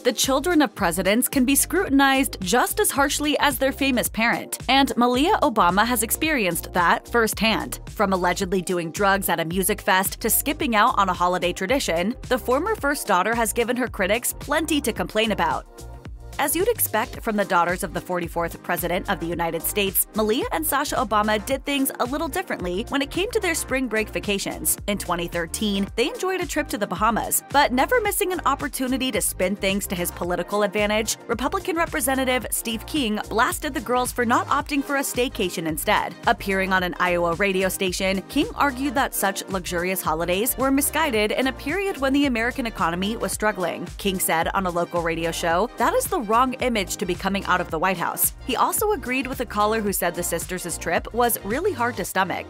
The children of presidents can be scrutinized just as harshly as their famous parent, and Malia Obama has experienced that firsthand. From allegedly doing drugs at a music fest to skipping out on a holiday tradition, the former first daughter has given her critics plenty to complain about. As you'd expect from the daughters of the 44th President of the United States, Malia and Sasha Obama did things a little differently when it came to their spring break vacations. In 2013, they enjoyed a trip to the Bahamas, but never missing an opportunity to spin things to his political advantage, Republican Representative Steve King blasted the girls for not opting for a staycation instead. Appearing on an Iowa radio station, King argued that such luxurious holidays were misguided in a period when the American economy was struggling. King said on a local radio show, "That is the wrong image to be coming out of the White House." He also agreed with a caller who said the sisters' trip was really hard to stomach.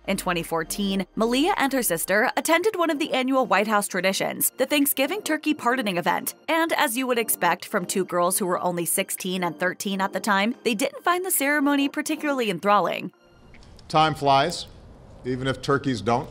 In 2014, Malia and her sister attended one of the annual White House traditions, the Thanksgiving turkey pardoning event, and as you would expect from two girls who were only 16 and 13 at the time, they didn't find the ceremony particularly enthralling. Time flies, even if turkeys don't.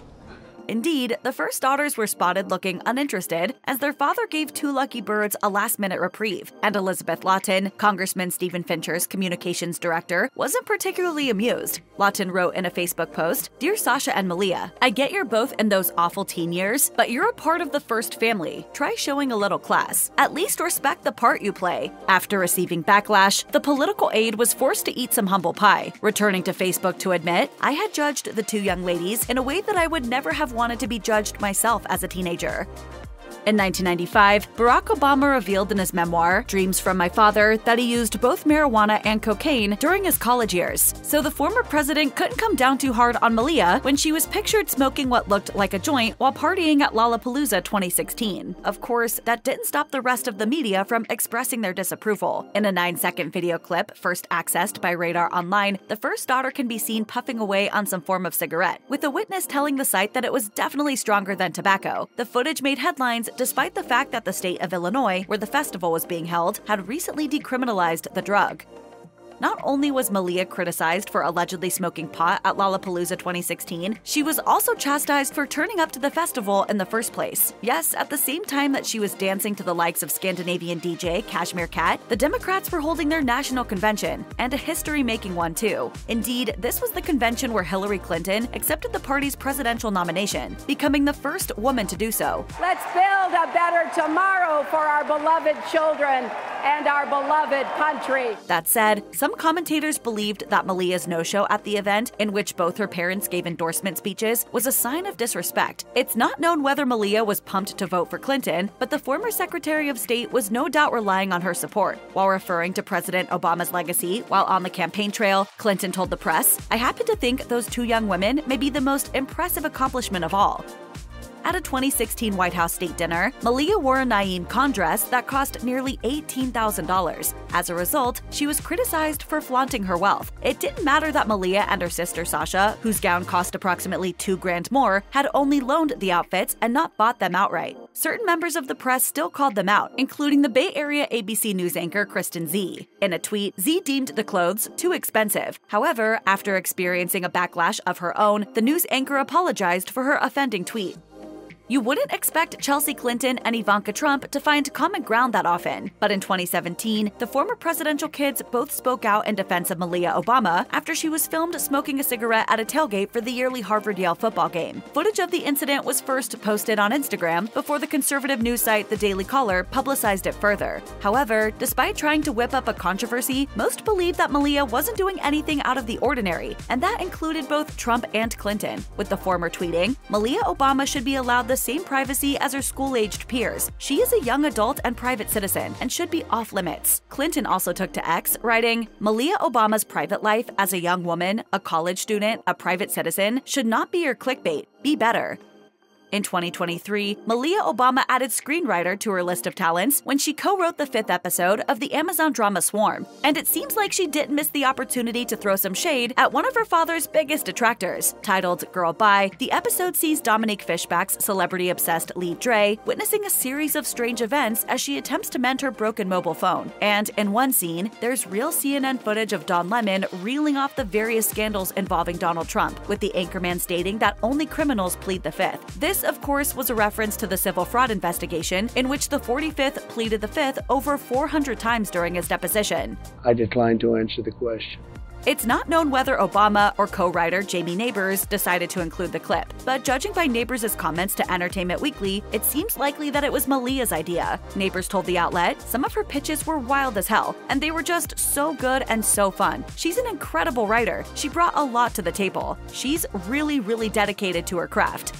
Indeed, the first daughters were spotted looking uninterested as their father gave two lucky birds a last-minute reprieve, and Elizabeth Lawton, Congressman Stephen Fincher's communications director, wasn't particularly amused. Lawton wrote in a Facebook post, "Dear Sasha and Malia, I get you're both in those awful teen years, but you're a part of the first family. Try showing a little class. At least respect the part you play." After receiving backlash, the political aide was forced to eat some humble pie, returning to Facebook to admit, "I had judged the two young ladies in a way that I would never have wanted to be judged myself as a teenager." In 1995, Barack Obama revealed in his memoir, Dreams from My Father, that he used both marijuana and cocaine during his college years. So the former president couldn't come down too hard on Malia when she was pictured smoking what looked like a joint while partying at Lollapalooza 2016. Of course, that didn't stop the rest of the media from expressing their disapproval. In a 9-second video clip, first accessed by Radar Online, the first daughter can be seen puffing away on some form of cigarette, with a witness telling the site that it was definitely stronger than tobacco. The footage made headlines despite the fact that the state of Illinois, where the festival was being held, had recently decriminalized the drug. Not only was Malia criticized for allegedly smoking pot at Lollapalooza 2016, she was also chastised for turning up to the festival in the first place. Yes, at the same time that she was dancing to the likes of Scandinavian DJ Kashmir Cat, the Democrats were holding their national convention, and a history-making one too. Indeed, this was the convention where Hillary Clinton accepted the party's presidential nomination, becoming the first woman to do so. Let's build a better tomorrow for our beloved children and our beloved country. That said, some commentators believed that Malia's no-show at the event, in which both her parents gave endorsement speeches, was a sign of disrespect. It's not known whether Malia was pumped to vote for Clinton, but the former Secretary of State was no doubt relying on her support. While referring to President Obama's legacy while on the campaign trail, Clinton told the press, "I happen to think those two young women may be the most impressive accomplishment of all." At a 2016 White House state dinner, Malia wore a Naeem Khan dress that cost nearly $18,000. As a result, she was criticized for flaunting her wealth. It didn't matter that Malia and her sister Sasha, whose gown cost approximately $2,000 more, had only loaned the outfits and not bought them outright. Certain members of the press still called them out, including the Bay Area ABC News anchor Kristen Z. In a tweet, Z deemed the clothes too expensive. However, after experiencing a backlash of her own, the news anchor apologized for her offending tweet. You wouldn't expect Chelsea Clinton and Ivanka Trump to find common ground that often, but in 2017, the former presidential kids both spoke out in defense of Malia Obama after she was filmed smoking a cigarette at a tailgate for the yearly Harvard-Yale football game. Footage of the incident was first posted on Instagram before the conservative news site The Daily Caller publicized it further. However, despite trying to whip up a controversy, most believe that Malia wasn't doing anything out of the ordinary, and that included both Trump and Clinton, with the former tweeting, "Malia Obama should be allowed the same privacy as her school-aged peers. She is a young adult and private citizen and should be off limits." Clinton also took to X, writing, "Malia Obama's private life as a young woman, a college student, a private citizen should not be your clickbait. Be better." In 2023, Malia Obama added screenwriter to her list of talents when she co-wrote the 5th episode of the Amazon drama Swarm, and it seems like she didn't miss the opportunity to throw some shade at one of her father's biggest detractors. Titled Girl Bye, the episode sees Dominique Fishback's celebrity-obsessed lead Dre witnessing a series of strange events as she attempts to mend her broken mobile phone. And in one scene, there's real CNN footage of Don Lemon reeling off the various scandals involving Donald Trump, with the anchorman stating that only criminals plead the Fifth. This This, of course, was a reference to the civil fraud investigation in which the 45th pleaded the Fifth over 400 times during his deposition. I decline to answer the question. It's not known whether Obama or co-writer Jamie Neighbors decided to include the clip, but judging by Neighbors' comments to Entertainment Weekly, it seems likely that it was Malia's idea. Neighbors told the outlet, "Some of her pitches were wild as hell, and they were just so good and so fun. She's an incredible writer. She brought a lot to the table. She's really dedicated to her craft."